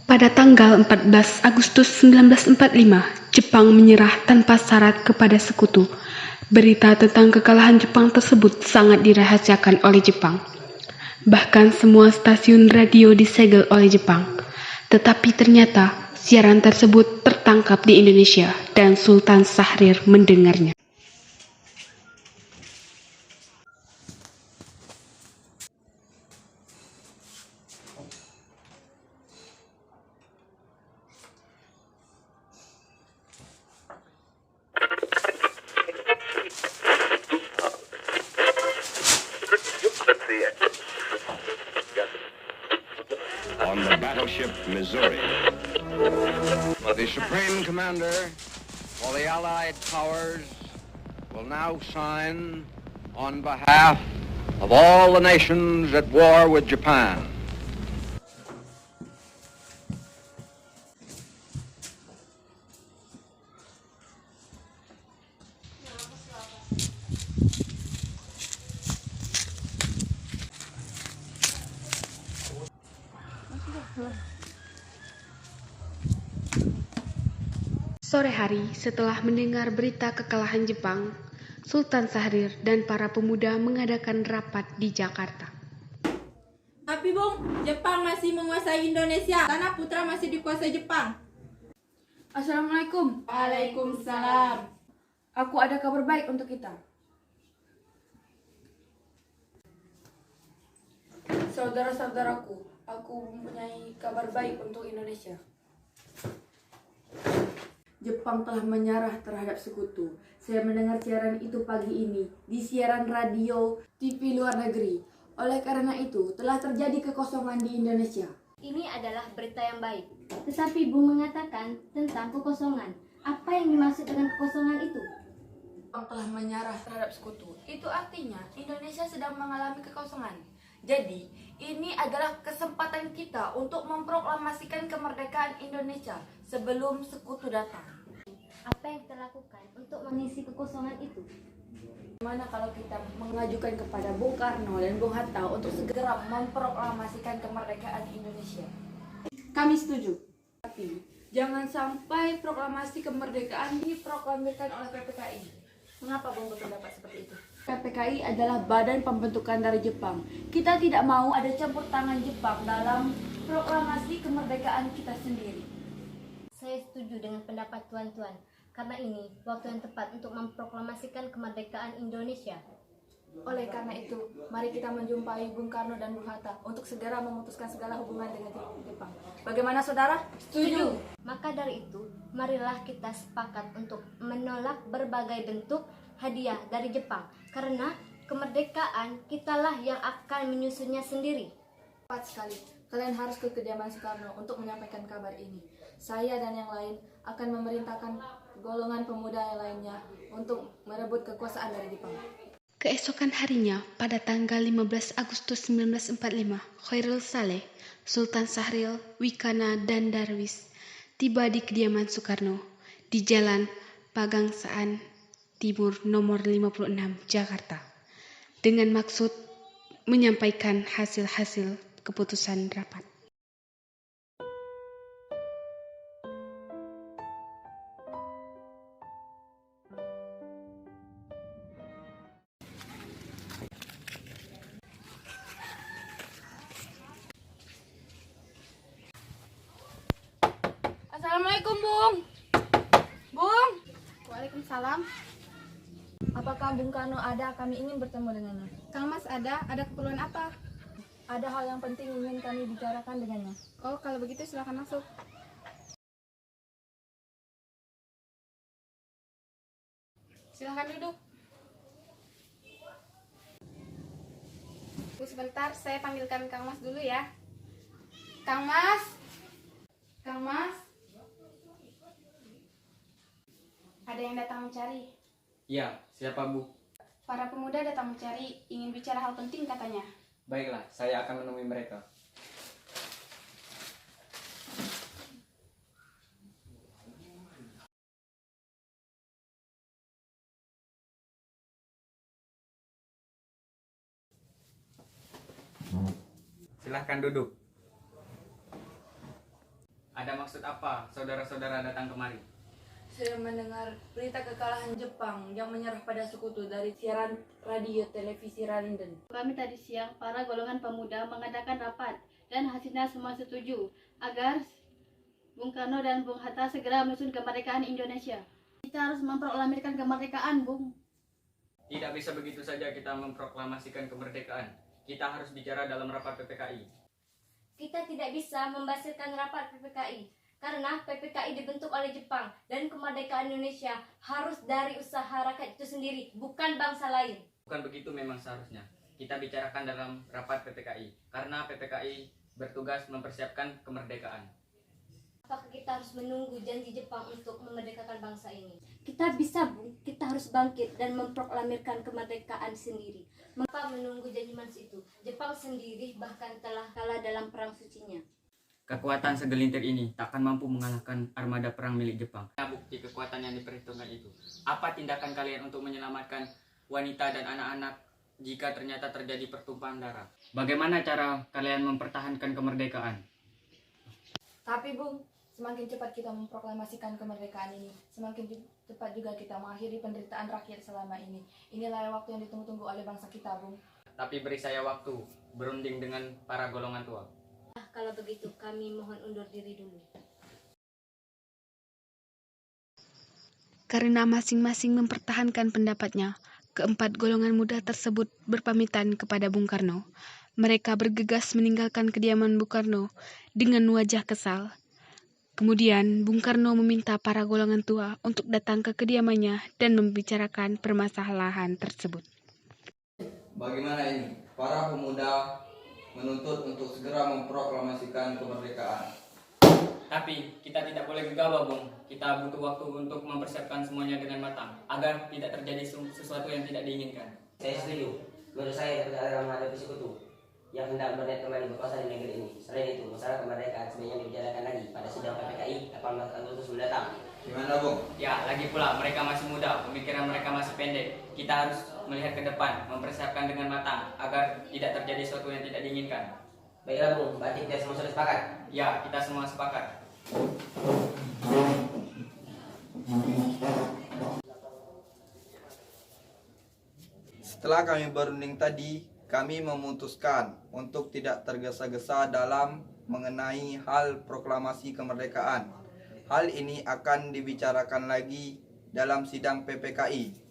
Pada tanggal 14 Agustus 1945, Jepang menyerah tanpa syarat kepada Sekutu. Berita tentang kekalahan Jepang tersebut sangat dirahasiakan oleh Jepang. Bahkan semua stasiun radio disegel oleh Jepang. Tetapi ternyata siaran tersebut tertangkap di Indonesia dan Sultan Syahrir mendengarnya. On the battleship Missouri, the Supreme Commander for the Allied powers will now sign on behalf of all the nations at war with Japan. Sore hari setelah mendengar berita kekalahan Jepang, Sultan Syahrir dan para pemuda mengadakan rapat di Jakarta. Tapi Bung, Jepang masih menguasai Indonesia. Tanah Putra masih dikuasai Jepang. Assalamualaikum. Waalaikumsalam. Aku ada kabar baik untuk kita. Saudara-saudaraku, aku mempunyai kabar baik untuk Indonesia. Jepang telah menyerah terhadap Sekutu. Saya mendengar siaran itu pagi ini di siaran radio TV luar negeri. Oleh karena itu, telah terjadi kekosongan di Indonesia. Ini adalah berita yang baik. Tetapi Bung mengatakan tentang kekosongan. Apa yang dimaksud dengan kekosongan itu? Jepang telah menyerah terhadap Sekutu. Itu artinya Indonesia sedang mengalami kekosongan. Jadi, ini adalah kesempatan kita untuk memproklamasikan kemerdekaan Indonesia sebelum Sekutu datang. Apa yang kita lakukan untuk mengisi kekosongan itu? Gimana kalau kita mengajukan kepada Bung Karno dan Bung Hatta untuk segera memproklamasikan kemerdekaan Indonesia? Kami setuju. Tapi, jangan sampai proklamasi kemerdekaan diproklamirkan oleh PPKI. Mengapa Bung berpendapat seperti itu? PPKI adalah badan pembentukan dari Jepang. Kita tidak mau ada campur tangan Jepang dalam proklamasi kemerdekaan kita sendiri. Saya setuju dengan pendapat tuan-tuan. Karena ini waktu yang tepat untuk memproklamasikan kemerdekaan Indonesia. Oleh karena itu, mari kita menjumpai Bung Karno dan Bung Hatta untuk segera memutuskan segala hubungan dengan Jepang. Bagaimana saudara? Setuju. Maka dari itu, marilah kita sepakat untuk menolak berbagai bentuk hadiah dari Jepang. Karena kemerdekaan kitalah yang akan menyusunnya sendiri. Tepat sekali. Kalian harus ke kediaman Soekarno untuk menyampaikan kabar ini. Saya dan yang lain akan memerintahkan golongan pemuda yang lainnya untuk merebut kekuasaan dari Jepang. Keesokan harinya, pada tanggal 15 Agustus 1945, Khairul Saleh, Sultan Syahrir, Wikana, dan Darwis tiba di kediaman Soekarno di Jalan Pagangsaan Timur nomor 56, Jakarta, dengan maksud menyampaikan hasil-hasil keputusan rapat. Assalamualaikum Bung. Bung. Waalaikumsalam. Apakah Bung Karno ada? Kami ingin bertemu dengannya. Kang Mas ada keperluan apa? Ada hal yang penting ingin kami bicarakan dengannya. Oh, kalau begitu silakan masuk. Silakan duduk. Tunggu sebentar, saya panggilkan Kang Mas dulu ya. Kang Mas. Kang Mas. Ada yang datang mencari. Ya, siapa Bu? Para pemuda datang mencari, ingin bicara hal penting katanya. Baiklah, saya akan menemui mereka. Silahkan duduk. Ada maksud apa saudara-saudara datang kemari? Saya mendengar berita kekalahan Jepang yang menyerah pada sekutu dari siaran radio televisi Ralinden. Kami tadi siang, para golongan pemuda mengadakan rapat dan hasilnya semua setuju agar Bung Karno dan Bung Hatta segera menyusun kemerdekaan Indonesia. Kita harus memproklamirkan kemerdekaan, Bung. Tidak bisa begitu saja kita memproklamasikan kemerdekaan. Kita harus bicara dalam rapat PPKI. Kita tidak bisa membasirkan rapat PPKI karena PPKI dibentuk oleh Jepang dan kemerdekaan Indonesia harus dari usaha rakyat itu sendiri, bukan bangsa lain. Bukan begitu memang seharusnya. Kita bicarakan dalam rapat PPKI karena PPKI bertugas mempersiapkan kemerdekaan. Apakah kita harus menunggu janji Jepang untuk memerdekakan bangsa ini? Kita bisa, Bung. Kita harus bangkit dan memproklamirkan kemerdekaan sendiri. Mengapa menunggu janji manis itu? Jepang sendiri bahkan telah kalah dalam perang sucinya. Kekuatan segelintir ini takkan mampu mengalahkan armada perang milik Jepang. Nah, bukti kekuatan yang diperhitungkan itu. Apa tindakan kalian untuk menyelamatkan wanita dan anak-anak jika ternyata terjadi pertumpahan darah? Bagaimana cara kalian mempertahankan kemerdekaan? Tapi Bung, semakin cepat kita memproklamasikan kemerdekaan ini, semakin cepat juga kita mengakhiri penderitaan rakyat selama ini. Inilah waktu yang ditunggu-tunggu oleh bangsa kita, Bung. Tapi beri saya waktu berunding dengan para golongan tua. Kalau begitu kami mohon undur diri dulu. Karena masing-masing mempertahankan pendapatnya, keempat golongan muda tersebut berpamitan kepada Bung Karno. Mereka bergegas meninggalkan kediaman Bung Karno dengan wajah kesal. Kemudian Bung Karno meminta para golongan tua untuk datang ke kediamannya dan membicarakan permasalahan tersebut. Bagaimana ini? Para pemuda menuntut untuk segera memproklamasikan kemerdekaan. Tapi kita tidak boleh gegabah, Bung. Kita butuh waktu untuk mempersiapkan semuanya dengan matang agar tidak terjadi sesuatu yang tidak diinginkan. Saya setuju. Menurut saya tidak ada menghadapi sekutu yang hendak berniat kembali berkuasa di negeri ini. Selain itu, masalah kemerdekaan sebenarnya dibicarakan lagi pada sidang PPKI 18 Agustus mendatang. Gimana, Bung? Ya, lagi pula mereka masih muda, pemikiran mereka masih pendek. Kita harus melihat ke depan, mempersiapkan dengan matang agar tidak terjadi sesuatu yang tidak diinginkan. Baiklah, Bung. Berarti kita semua sudah sepakat. Ya, kita semua sepakat. Setelah kami berunding tadi, kami memutuskan untuk tidak tergesa-gesa dalam mengenai hal proklamasi kemerdekaan. Hal ini akan dibicarakan lagi dalam sidang PPKI.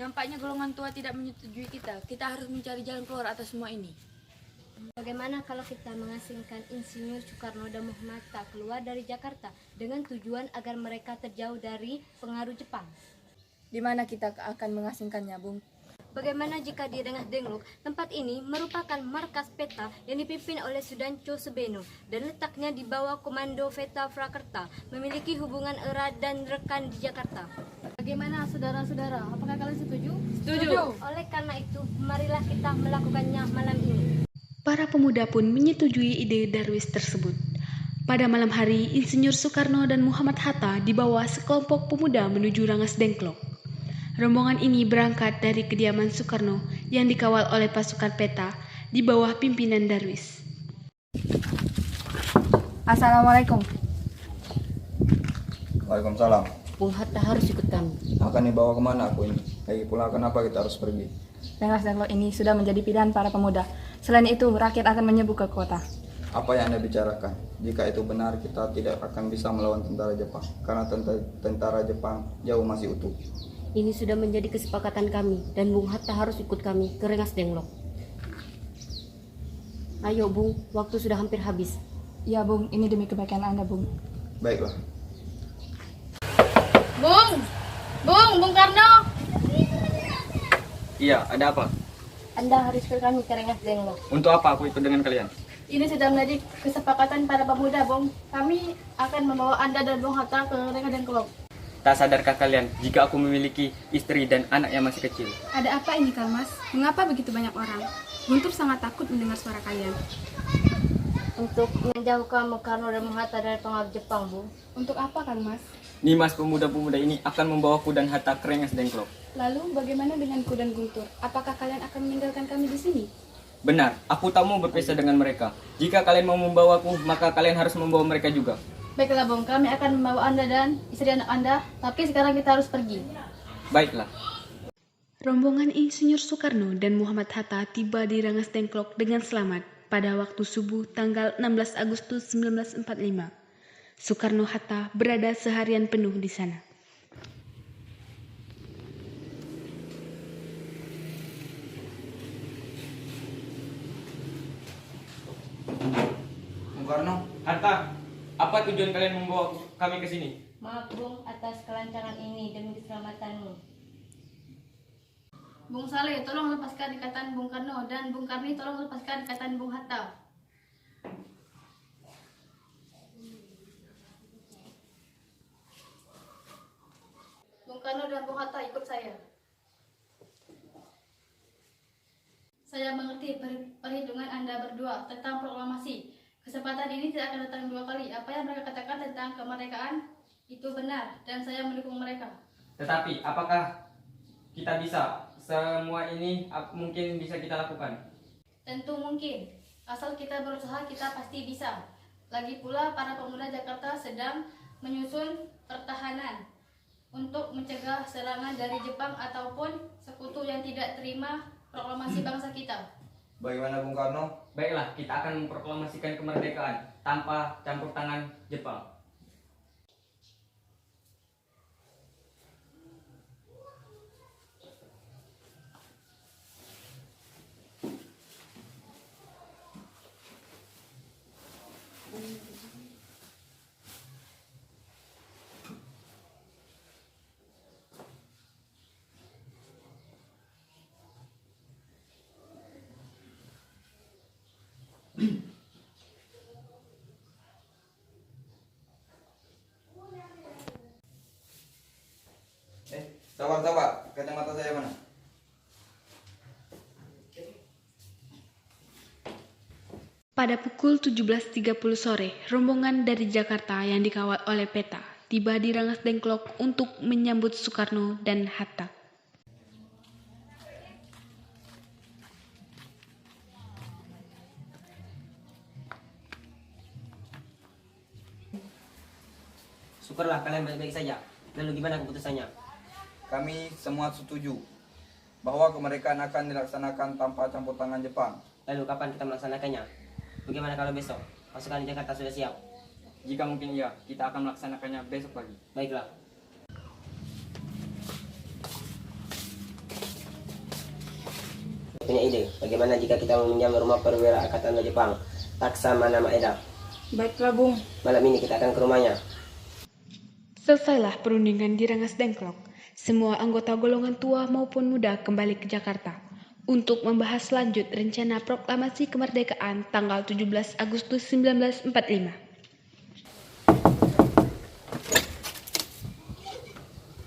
Nampaknya golongan tua tidak menyetujui kita. Kita harus mencari jalan keluar atas semua ini. Bagaimana kalau kita mengasingkan Insinyur Soekarno dan Muhammad Hatta keluar dari Jakarta dengan tujuan agar mereka terjauh dari pengaruh Jepang? Di mana kita akan mengasingkannya, Bung? Bagaimana jika di Rengas Dengklok, tempat ini merupakan markas peta yang dipimpin oleh Sudancho Subeno dan letaknya di bawah komando Veta Frakerta, memiliki hubungan erat dan rekan di Jakarta. Bagaimana saudara-saudara? Apakah kalian setuju? Setuju. Oleh karena itu, marilah kita melakukannya malam ini. Para pemuda pun menyetujui ide Darwis tersebut. Pada malam hari, Insinyur Soekarno dan Muhammad Hatta dibawa sekelompok pemuda menuju Rengas Dengklok. Rombongan ini berangkat dari kediaman Soekarno yang dikawal oleh pasukan peta di bawah pimpinan Darwis. Assalamualaikum. Waalaikumsalam. Bung Hatta harus ikut kami. Akan dibawa kemana aku ini? Lagi pula kenapa kita harus pergi? Rengas Dengklok ini sudah menjadi pilihan para pemuda. Selain itu, rakyat akan menyebut ke kota. Apa yang Anda bicarakan? Jika itu benar, kita tidak akan bisa melawan tentara Jepang. Karena tentara Jepang jauh masih utuh. Ini sudah menjadi kesepakatan kami dan Bung Hatta harus ikut kami ke Rengas Dengklok. Ayo Bung, waktu sudah hampir habis. Ya Bung, ini demi kebaikan Anda Bung. Baiklah. Bung Karno. Iya, ada apa? Anda harus ikut kami ke Rengas Dengklok. Untuk apa aku ikut dengan kalian? Ini sudah menjadi kesepakatan para pemuda, Bung. Kami akan membawa Anda dan Bung Hatta ke Rengas Dengklok. Tak sadarkah kalian jika aku memiliki istri dan anak yang masih kecil? Ada apa ini, Kang Mas? Mengapa begitu banyak orang? Guntur sangat takut mendengar suara kalian. Untuk menjauhkan Bung Karno dan Bung Hatta dari pengaruh Jepang, Bu. Untuk apa, Kang Mas? Nimas pemuda-pemuda ini akan membawaku dan Hatta ke Rengas Dengklok. Lalu bagaimana denganku dan Guntur? Apakah kalian akan meninggalkan kami di sini? Benar, aku tak mau berpisah dengan mereka. Jika kalian mau membawaku, maka kalian harus membawa mereka juga. Baiklah Bung, kami akan membawa Anda dan istri anak Anda, tapi sekarang kita harus pergi. Baiklah. Rombongan Insinyur Soekarno dan Muhammad Hatta tiba di Rengas Dengklok dengan selamat pada waktu subuh tanggal 16 Agustus 1945. Soekarno-Hatta berada seharian penuh di sana. Bung Karno, Hatta, apa tujuan kalian membawa kami ke sini? Maaf Bung atas kelancaran ini demi keselamatanmu. Bung Saleh, tolong lepaskan ikatan Bung Karno, dan Bung Karni tolong lepaskan ikatan Bung Hatta. Bung Karno dan Bung Hatta, ikut saya. Saya mengerti perhitungan Anda berdua tentang proklamasi. Kesempatan ini tidak akan datang dua kali. Apa yang mereka katakan tentang kemerdekaan itu benar, dan saya mendukung mereka. Tetapi, apakah kita bisa? Semua ini mungkin bisa kita lakukan. Tentu mungkin. Asal kita berusaha, kita pasti bisa. Lagi pula, para pemuda Jakarta sedang menyusun pertahanan untuk mencegah serangan dari Jepang ataupun sekutu yang tidak terima proklamasi bangsa kita. bagaimana Bung Karno? Baiklah, kita akan memproklamasikan kemerdekaan tanpa campur tangan Jepang. Sabar, kacamata saya mana? Pada pukul 17.30 sore, rombongan dari Jakarta yang dikawal oleh peta tiba di Rengas Dengklok untuk menyambut Soekarno dan Hatta. Syukurlah kalian baik-baik saja. Lalu gimana keputusannya? Kami semua setuju bahwa kemerdekaan akan dilaksanakan tanpa campur tangan Jepang. Lalu kapan kita melaksanakannya? Bagaimana kalau besok? Pasukan di Jakarta sudah siap? Jika mungkin iya, kita akan melaksanakannya besok pagi. Baiklah. Punya ide, bagaimana jika kita meminjam rumah perwira Angkatan Jepang, Laksamana Maeda? Baiklah, Bung. Malam ini kita akan ke rumahnya. Selesailah perundingan di Rengas Dengklok. Semua anggota golongan tua maupun muda kembali ke Jakarta untuk membahas lanjut rencana proklamasi kemerdekaan tanggal 17 Agustus 1945.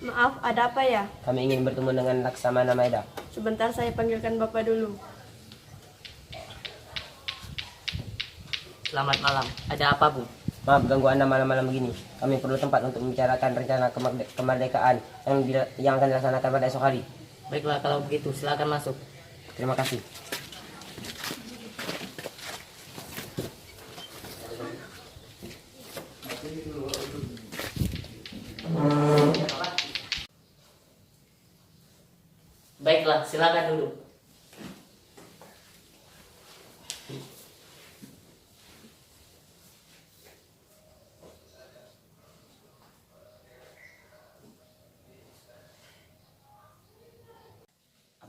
Maaf, ada apa ya? Kami ingin bertemu dengan Laksamana Maeda. Sebentar saya panggilkan Bapak dulu. Selamat malam. Ada apa, Bu? Maaf ganggu Anda malam-malam begini. Kami perlu tempat untuk membicarakan rencana kemerdekaan yang akan dilaksanakan pada esok hari. Baiklah, kalau begitu silakan masuk. Terima kasih. Baiklah, silakan duduk.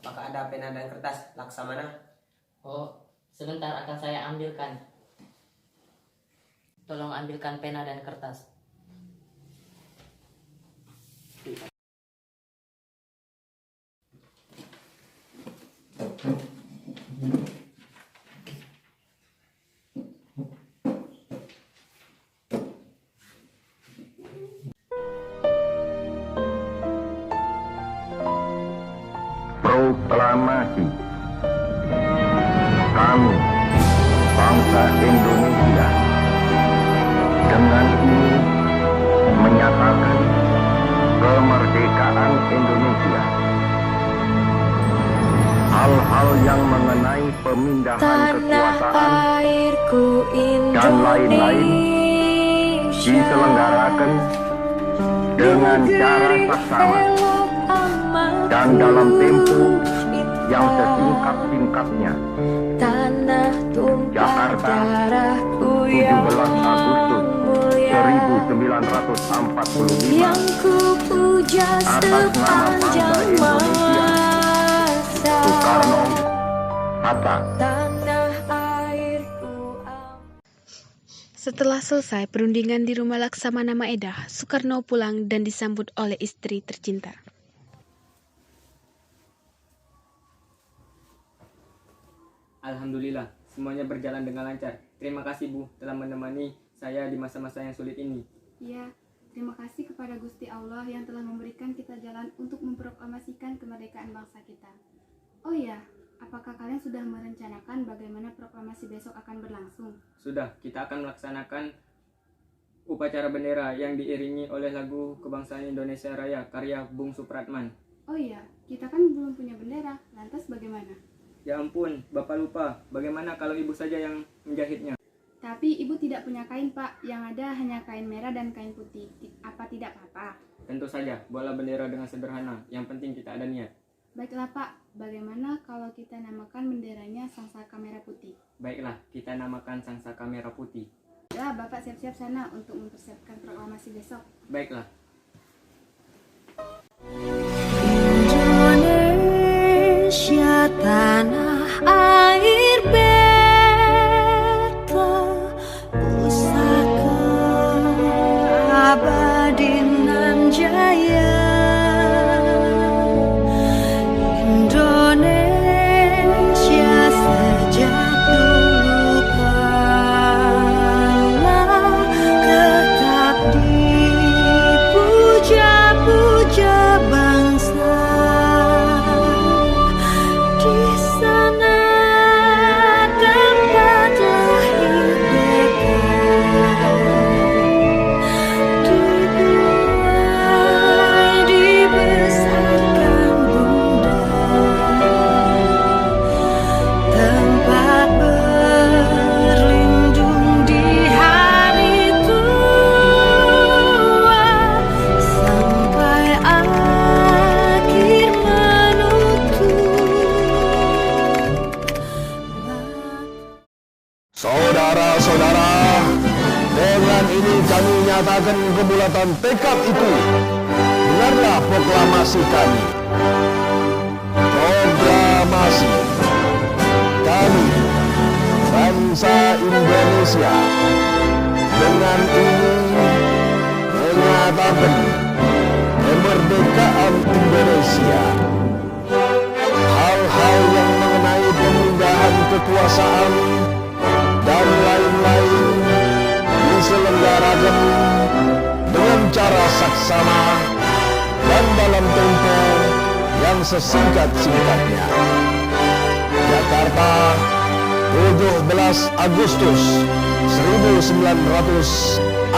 Apakah ada pena dan kertas, Laksamana? Oh, sebentar akan saya ambilkan. Tolong ambilkan pena dan kertas. Proklamasi. Indonesia. Dengan ini menyatakan kemerdekaan Indonesia. Hal-hal yang mengenai pemindahan kekuasaan dan lain-lain diselenggarakan dengan cara saksama dan dalam tempo yang sesingkat-singkatnya. Jakarta, 17 Agustus 1945. Atas nama bangsa Indonesia, Soekarno, Hatta. Setelah selesai perundingan di rumah Laksamana Maeda, Soekarno pulang dan disambut oleh istri tercinta. Alhamdulillah, semuanya berjalan dengan lancar. Terima kasih Bu telah menemani saya di masa-masa yang sulit ini. Ya, terima kasih kepada Gusti Allah yang telah memberikan kita jalan untuk memproklamasikan kemerdekaan bangsa kita. Oh ya, apakah kalian sudah merencanakan bagaimana proklamasi besok akan berlangsung? Sudah, kita akan melaksanakan upacara bendera yang diiringi oleh lagu Kebangsaan Indonesia Raya karya Bung Supratman. Oh iya, kita kan belum punya bendera, lantas bagaimana? Ya ampun, Bapak lupa. Bagaimana kalau Ibu saja yang menjahitnya? Tapi Ibu tidak punya kain, Pak. Yang ada hanya kain merah dan kain putih. Apa tidak apa-apa? Tentu saja, buatlah bendera dengan sederhana. Yang penting kita ada niat. Baiklah, Pak. Bagaimana kalau kita namakan benderanya Sangsaka Merah Putih? Baiklah, kita namakan Sangsaka Merah Putih. Ya, Bapak siap-siap sana untuk mempersiapkan proklamasi besok. Baiklah. Indonesia tanah air beta, pusaka abadi nan jaya. Indonesia sejak dulu kala tetap dipuja-puja bangsa. Di sana tempat lahir beta, dibuai dibesarkan bunda, tempat berlindung di hari tua sampai akhir menutup. Saudara-saudara, dengan ini kami nyatakan kebulatan tekad itu. Dengarlah proklamasi kami. Proklamasi kami, bangsa Indonesia, dengan ini menyatakan kemerdekaan Indonesia. Hal-hal yang mengenai pemindahan kekuasaan dan lain-lain diselenggarakan dengan cara saksama dan dalam tempo yang sesingkat-singkatnya. Jakarta, 17 Agustus 1945.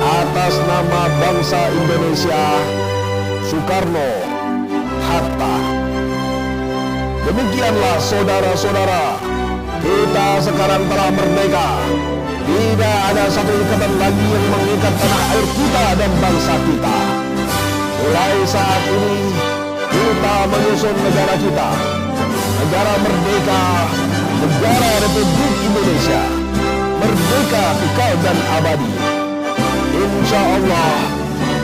Atas nama bangsa Indonesia, Soekarno, Hatta. Demikianlah saudara-saudara, kita sekarang telah merdeka. Tidak ada satu ikatan lagi yang mengikat tanah air kita dan bangsa kita. Mulai saat ini, kita menyusun negara kita. Negara merdeka, negara Republik Indonesia. Merdeka, kekal dan abadi. Insya Allah,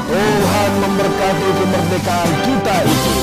Tuhan memberkati kemerdekaan kita itu.